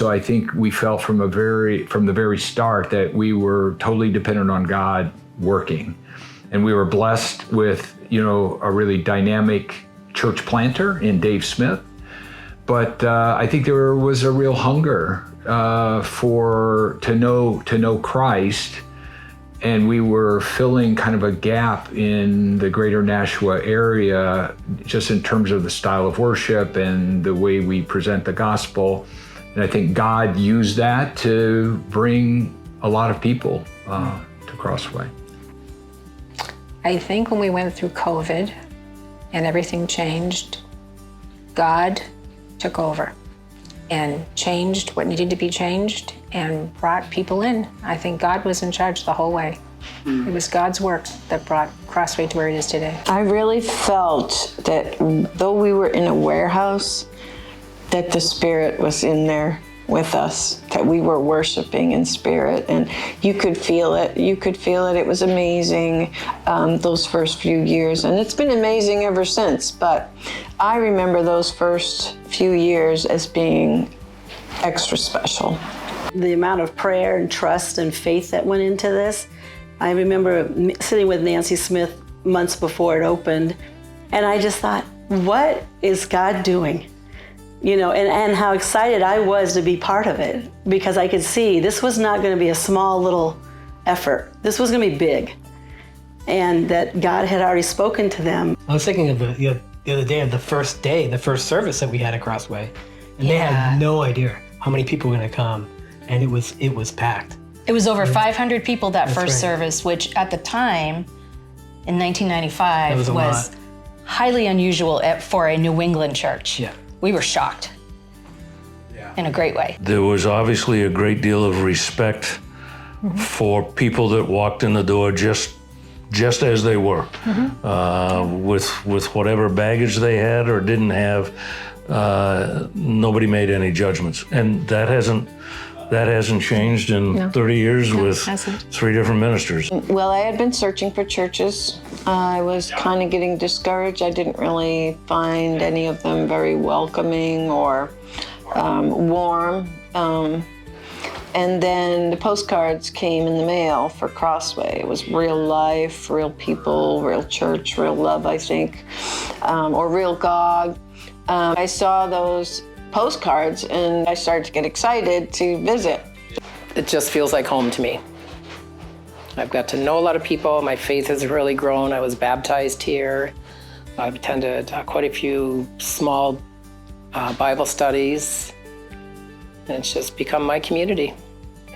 so I think we felt from the very start that we were totally dependent on God working. And we were blessed with, a really dynamic church planter in Dave Smith. But I think there was a real hunger to know Christ, and we were filling kind of a gap in the greater Nashua area, just in terms of the style of worship and the way we present the gospel. And I think God used that to bring a lot of people to Crossway. I think when we went through COVID and everything changed, God took over and changed what needed to be changed and brought people in. I think God was in charge the whole way. It was God's work that brought Crossway to where it is today. I really felt that though we were in a warehouse, that the Spirit was in there with us, that we were worshiping in spirit, and you could feel it. It was amazing those first few years, and it's been amazing ever since. But I remember those first few years as being extra special. The amount of prayer and trust and faith that went into this. I remember sitting with Nancy Smith months before it opened, and I just thought, what is God doing? And how excited I was to be part of it, because I could see this was not going to be a small little effort. This was going to be big, and that God had already spoken to them. I was thinking of the other day of the first service that we had at Crossway, and they had no idea how many people were going to come, and it was packed. It was over 500 people that first service, which at the time, in 1995, was highly unusual for a New England church. Yeah. We were shocked in a great way. There was obviously a great deal of respect for people that walked in the door just as they were, with whatever baggage they had or didn't have. Nobody made any judgments, and that hasn't changed in 30 years with 3 different ministers. Well, I had been searching for churches. I was kind of getting discouraged. I didn't really find any of them very welcoming or warm. And then the postcards came in the mail for Crossway. It was real life, real people, real church, real love, I think, or real God. I saw those postcards and I started to get excited to visit. It just feels like home to me. I've got to know a lot of people. My faith has really grown. I was baptized here. I've attended quite a few small Bible studies, and it's just become my community.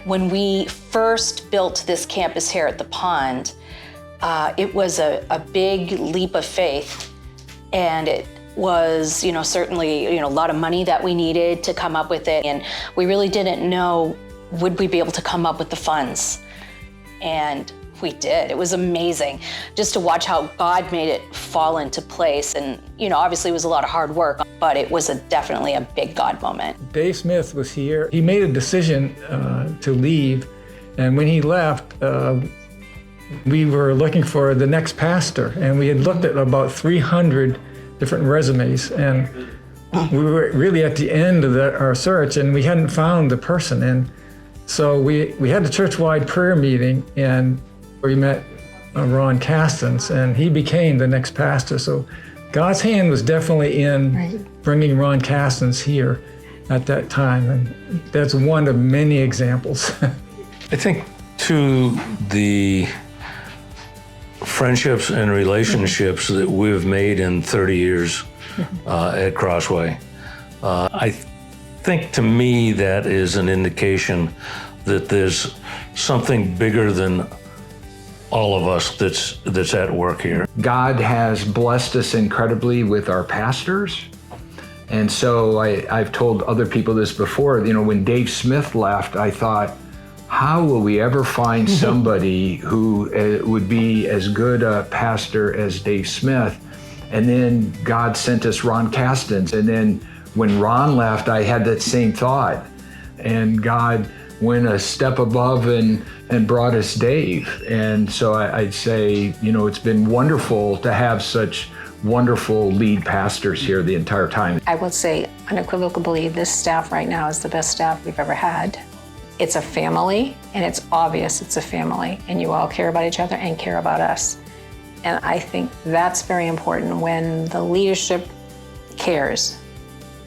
When we first built this campus here at the Pond, it was a big leap of faith, and it was, certainly, a lot of money that we needed to come up with it, and we really didn't know, would we be able to come up with the funds? And we did. It was amazing just to watch how God made it fall into place. And, obviously it was a lot of hard work, but it was definitely a big God moment. Dave Smith was here. He made a decision to leave. And when he left, we were looking for the next pastor. And we had looked at about 300 different resumes. And we were really at the end of our search, and we hadn't found the person. And so we had a church-wide prayer meeting, and we met Ron Castens, and he became the next pastor. So God's hand was definitely in bringing Ron Castens here at that time, and that's one of many examples. I think, too, the friendships and relationships that we've made in 30 years at Crossway, I think to me that is an indication that there's something bigger than all of us that's at work here. God has blessed us incredibly with our pastors. And so I've told other people this before, when Dave Smith left, I thought, how will we ever find somebody who would be as good a pastor as Dave Smith? And then God sent us Ron Castens. And then when Ron left, I had that same thought. And God went a step above and brought us Dave. And so I'd say, it's been wonderful to have such wonderful lead pastors here the entire time. I would say unequivocally, this staff right now is the best staff we've ever had. It's a family, and it's obvious it's a family, and you all care about each other and care about us. And I think that's very important when the leadership cares.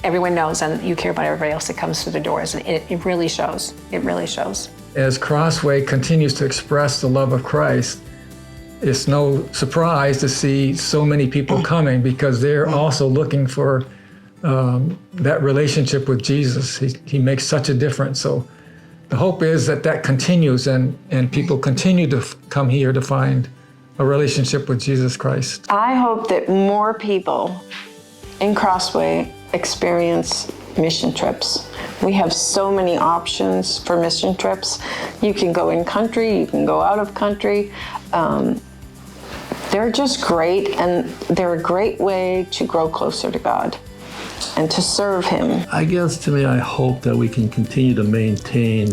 Everyone knows, and you care about everybody else that comes through the doors. And it really shows. It really shows. As Crossway continues to express the love of Christ, it's no surprise to see so many people coming because they're also looking for that relationship with Jesus. He makes such a difference. So the hope is that continues and people continue to come here to find a relationship with Jesus Christ. I hope that more people in Crossway experience mission trips. We have so many options for mission trips. You can go in country, you can go out of country. They're just great, and they're a great way to grow closer to God and to serve Him. I guess to me, I hope that we can continue to maintain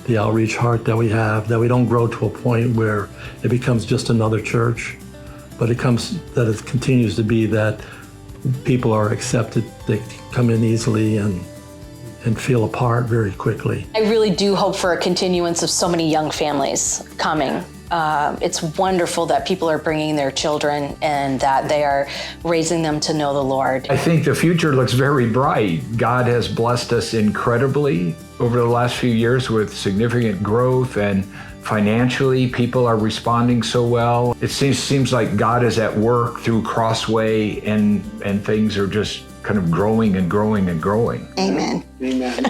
the outreach heart that we have, that we don't grow to a point where it becomes just another church, but it continues to be that people are accepted, they come in easily and feel a part very quickly. I really do hope for a continuance of so many young families coming. It's wonderful that people are bringing their children and that they are raising them to know the Lord. I think the future looks very bright. God has blessed us incredibly over the last few years with significant growth, and financially people are responding so well. It seems like God is at work through Crossway, and things are just kind of growing and growing and growing. Amen. Amen.